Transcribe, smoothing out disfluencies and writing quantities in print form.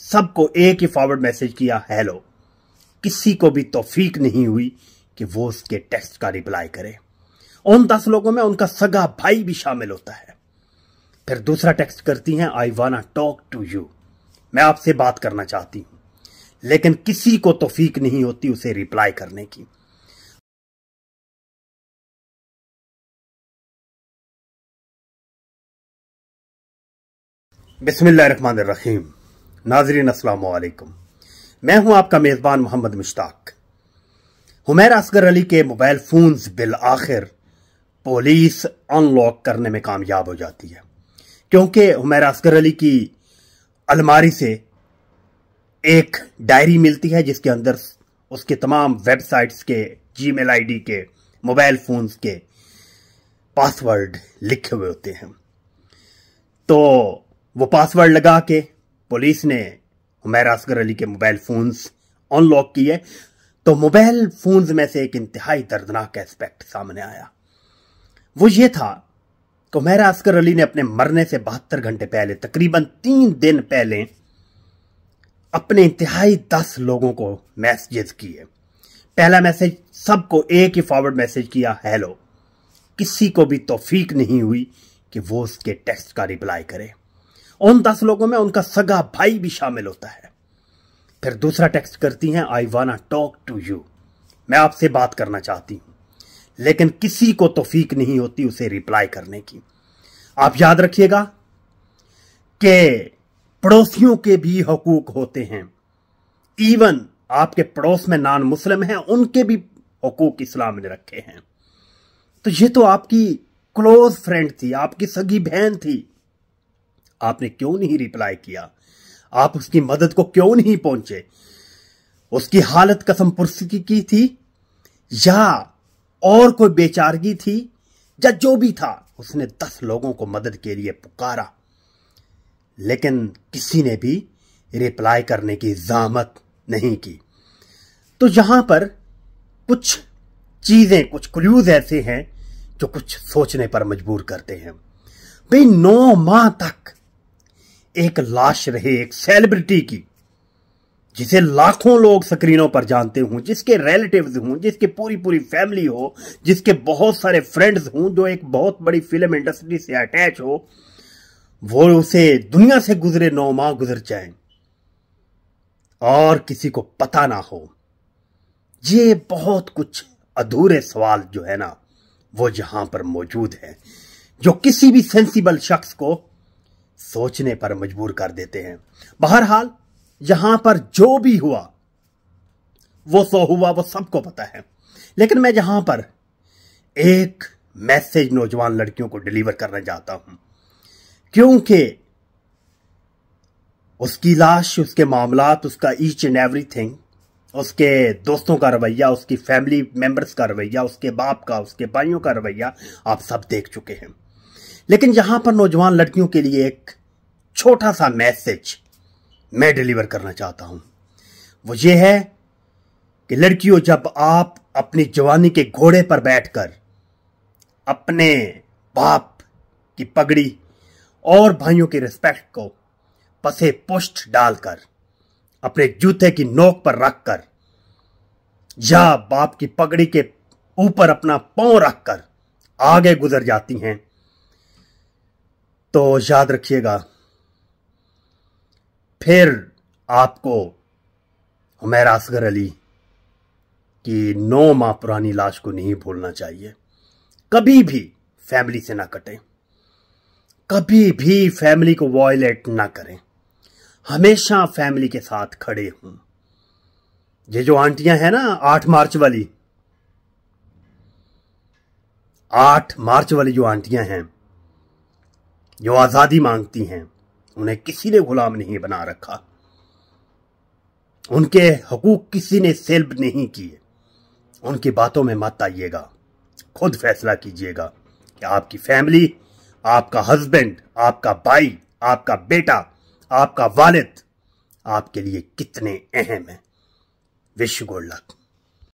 सबको एक ही forward message किया, हेलो। किसी को भी तौफीक नहीं हुई कि वो उसके टेक्स्ट का रिप्लाई करे। उन 10 लोगों में उनका सगा भाई भी शामिल होता है। फिर दूसरा टेक्स्ट करती हैं, आई वाना टॉक टू यू, मैं आपसे बात करना चाहती हूं। लेकिन किसी को तौफीक नहीं होती उसे रिप्लाई करने की। बिस्मिल्लाहिर्रहमानिर्रहीम। नाज़रीन अस्सलाम वालेकुम। मैं हूं आपका मेजबान मोहम्मद मुश्ताक। हुमैरा असगर अली के मोबाइल फोन्स बिल आखिर पुलिस अनलॉक करने में कामयाब हो जाती है, क्योंकि हुमैरा असगर अली की अलमारी से एक डायरी मिलती है जिसके अंदर उसके तमाम वेबसाइट्स के, जीमेल आईडी के, मोबाइल फोन्स के पासवर्ड लिखे हुए होते हैं। तो वो पासवर्ड लगा के पुलिस ने हुमैरा असगर अली के मोबाइल फोन्स अनलॉक किए। तो मोबाइल फोन्स में से एक इंतहाई दर्दनाक एस्पेक्ट सामने आया। वो ये था कि हुमैरा असगर अली ने अपने मरने से 72 घंटे पहले, तकरीबन 3 दिन पहले, अपने इंतहाई 10 लोगों को मैसेज किए। पहला मैसेज सबको एक ही फॉरवर्ड मैसेज किया, हेलो। किसी को भी तौफीक नहीं हुई कि वो उसके टेक्स्ट का रिप्लाई करे। उन 10 लोगों में उनका सगा भाई भी शामिल होता है। फिर दूसरा टेक्स्ट करती हैं, आई वाना टॉक टू यू, मैं आपसे बात करना चाहती हूं। लेकिन किसी को तौफीक नहीं होती उसे रिप्लाई करने की। आप याद रखिएगा कि पड़ोसियों के भी हकूक होते हैं। इवन आपके पड़ोस में नॉन मुस्लिम हैं, उनके भी हकूक इस्लाम ने रखे हैं। तो ये तो आपकी क्लोज फ्रेंड थी, आपकी सगी बहन थी। आपने क्यों नहीं रिप्लाई किया? आप उसकी मदद को क्यों नहीं पहुंचे? उसकी हालत कसमपुर्सी की थी, या और कोई बेचारगी थी, या जो भी था, उसने 10 लोगों को मदद के लिए पुकारा, लेकिन किसी ने भी रिप्लाई करने की ज़ामत नहीं की। तो यहां पर कुछ चीजें, कुछ क्लूज ऐसे हैं जो कुछ सोचने पर मजबूर करते हैं। भाई 9 माह तक एक लाश रहे, एक सेलिब्रिटी की, जिसे लाखों लोग स्क्रीनों पर जानते हों, जिसके रिलेटिव्स हों, जिसकी पूरी पूरी फैमिली हो, जिसके बहुत सारे फ्रेंड्स हों, जो एक बहुत बड़ी फिल्म इंडस्ट्री से अटैच हो, वो उसे दुनिया से गुजरे 9 माह गुजर जाएं और किसी को पता ना हो। ये बहुत कुछ अधूरे सवाल जो है ना, वो यहां पर मौजूद है, जो किसी भी सेंसिबल शख्स को सोचने पर मजबूर कर देते हैं। बहरहाल यहां पर जो भी हुआ वो सो हुआ, वो सबको पता है। लेकिन मैं यहां पर एक मैसेज नौजवान लड़कियों को डिलीवर करना चाहता हूं, क्योंकि उसकी लाश, उसके मामलात, उसका ईच एंड एवरीथिंग, उसके दोस्तों का रवैया, उसकी फैमिली मेंबर्स का रवैया, उसके बाप का, उसके भाइयों का रवैया आप सब देख चुके हैं। लेकिन यहां पर नौजवान लड़कियों के लिए एक छोटा सा मैसेज मैं डिलीवर करना चाहता हूं। वो ये है कि लड़कियों, जब आप अपनी जवानी के घोड़े पर बैठकर अपने बाप की पगड़ी और भाइयों की रिस्पेक्ट को पसे पुष्ट डालकर, अपने जूते की नोक पर रखकर, या बाप की पगड़ी के ऊपर अपना पांव रखकर आगे गुजर जाती हैं, तो याद रखिएगा, फिर आपको हुमैरा असगर अली की 9 माह पुरानी लाश को नहीं भूलना चाहिए। कभी भी फैमिली से ना कटें, कभी भी फैमिली को वायलेट ना करें, हमेशा फैमिली के साथ खड़े हों। ये जो आंटियां हैं ना, 8 मार्च वाली, 8 मार्च वाली जो आंटियां हैं, जो आजादी मांगती हैं, उन्हें किसी ने गुलाम नहीं बना रखा, उनके हकूक किसी ने सेल्ब नहीं किए। उनकी बातों में मत आइएगा, खुद फैसला कीजिएगा कि आपकी फैमिली, आपका हस्बैंड, आपका भाई, आपका बेटा, आपका वालिद आपके लिए कितने अहम हैं। Wish you good luck.